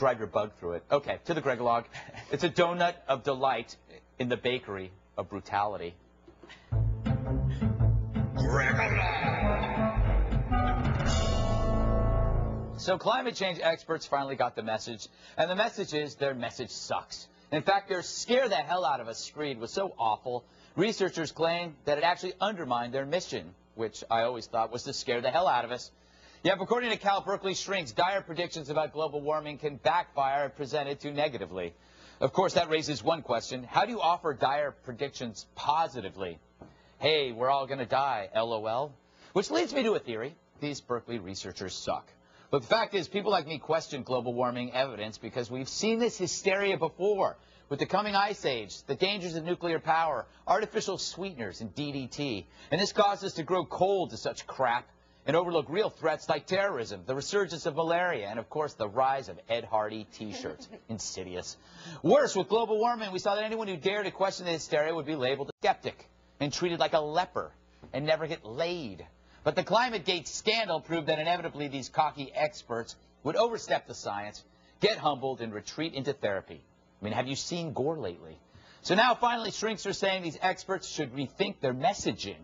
drive your bug through it. Okay, to the Gregolog. It's a donut of delight in the bakery of brutality. So climate change experts finally got the message, and the message is their message sucks. In fact, their scare the hell out of us screed was so awful, researchers claim that it actually undermined their mission, which I always thought was to scare the hell out of us. Yep, according to Cal Berkeley Shrinks, dire predictions about global warming can backfire if presented too negatively. Of course, that raises one question. How do you offer dire predictions positively? Hey, we're all going to die, LOL. Which leads me to a theory. These Berkeley researchers suck. But the fact is, people like me question global warming evidence because we've seen this hysteria before with the coming ice age, the dangers of nuclear power, artificial sweeteners, and DDT. And this caused us to grow cold to such crap and overlook real threats like terrorism, the resurgence of malaria, and, of course, the rise of Ed Hardy T-shirts. Insidious. Worse, with global warming, we saw that anyone who dared to question the hysteria would be labeled a skeptic and treated like a leper and never get laid. But the ClimateGate scandal proved that inevitably these cocky experts would overstep the science, get humbled, and retreat into therapy. I mean, have you seen Gore lately? So now finally shrinks are saying these experts should rethink their messaging.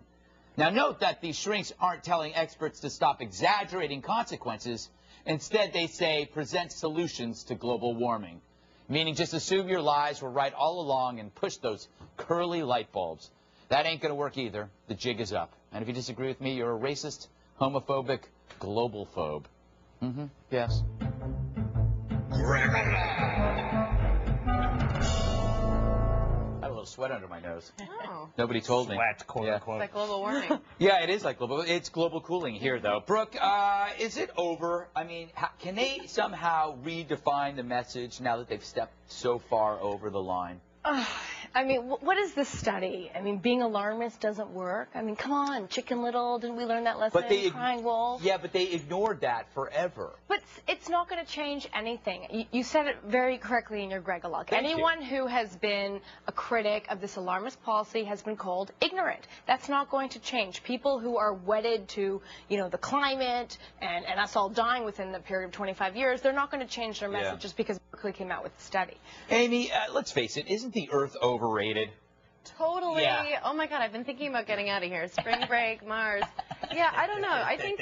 Now note that these shrinks aren't telling experts to stop exaggerating consequences. Instead, they say present solutions to global warming, meaning just assume your lies were right all along and push those curly light bulbs. That ain't going to work either. The jig is up. And if you disagree with me, you're a racist, homophobic, globalphobe. Yes. I have a little sweat under my nose. Oh. Nobody told me. Sweat, quote unquote. It's like global warming. Yeah, it is like global. It's global cooling here, though. Brooke, is it over? I mean, can they somehow redefine the message now that they've stepped so far over the line? I mean, what is this study? I mean, being alarmist doesn't work. I mean, come on, Chicken Little, didn't we learn that lesson in Crying Wolf? Yeah, but they ignored that forever. But it's not going to change anything. You said it very correctly in your Gregolog. Anyone who has been a critic of this alarmist policy has been called ignorant. That's not going to change. People who are wedded to, the climate and us all dying within the period of 25 years, they're not going to change their message just because Berkeley came out with the study. Amy, let's face it, isn't the Earth overrated? Totally. Yeah. Oh my God, I've been thinking about getting out of here. Spring break, Mars. Yeah, I don't know. I think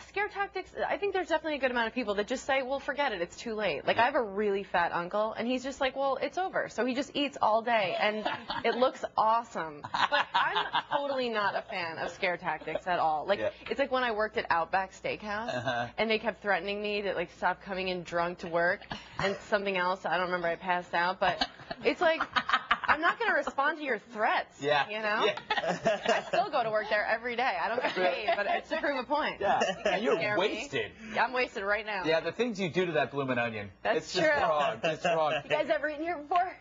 scare tactics. I think there's definitely a good amount of people that just say, well, forget it. It's too late. Like, I have a really fat uncle, and he's just like, well, it's over. So he just eats all day, and it looks awesome. But I'm totally not a fan of scare tactics at all. Like, it's like when I worked at Outback Steakhouse, and they kept threatening me to, like, stop coming in drunk to work, and something else. I don't remember. I passed out. But it's like, I'm not going to respond to your threats, I still go to work there every day. I don't get paid, but it's to prove a point. Yeah, and you're scare wasted. Me. I'm wasted right now. Yeah, the things you do to that bloomin' onion. That's true. Just wrong. It's wrong. You guys ever eaten here before?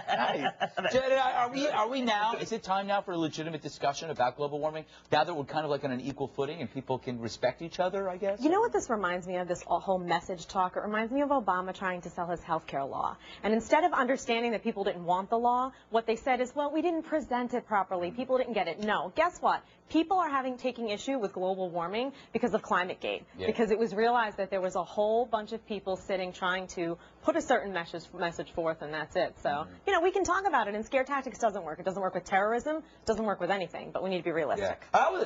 Nice. Jed, are we now, is it time now for a legitimate discussion about global warming? Now that we're kind of like on an equal footing and people can respect each other, I guess? You know what this reminds me of, this whole message talk? It reminds me of Obama trying to sell his health care law. And instead of understanding that people didn't want the law, what they said is, well, we didn't present it properly. People didn't get it. No. Guess what? People are taking issue with global warming because of ClimateGate. Yeah. Because it was realized that there was a whole bunch of people sitting trying to put a certain message forth, and that's it. So, we can talk about it, and scare tactics doesn't work. It doesn't work with terrorism. It doesn't work with anything, but we need to be realistic. Yeah.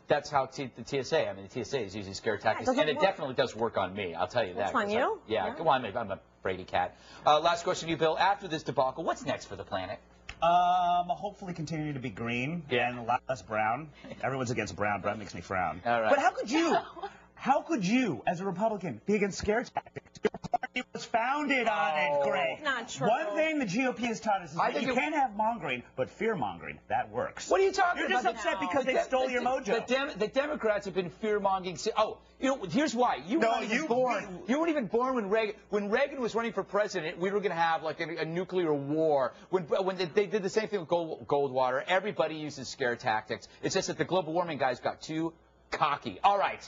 That's how the TSA, the TSA is using scare tactics, and it definitely does work on me. I'll tell you that. That's on you? Yeah. Well, I'm a Brady cat. Last question to you, Bill. After this debacle, what's next for the planet? Hopefully continue to be green and a lot less brown. Everyone's against brown. Brown makes me frown. All right. But how could you, as a Republican, be against scare tactics? Your party was founded on it, Greg. It's not true. One thing the GOP has taught us is that you can't have mongering, but fear-mongering, that works. What are you talking about? You're just upset because they stole your mojo. The Democrats have been fear-mongering. Oh, here's why. You weren't even born when Reagan was running for president. We were going to have like a nuclear war. When they did the same thing with Goldwater, everybody uses scare tactics. It's just that the global warming guys got too cocky. All right.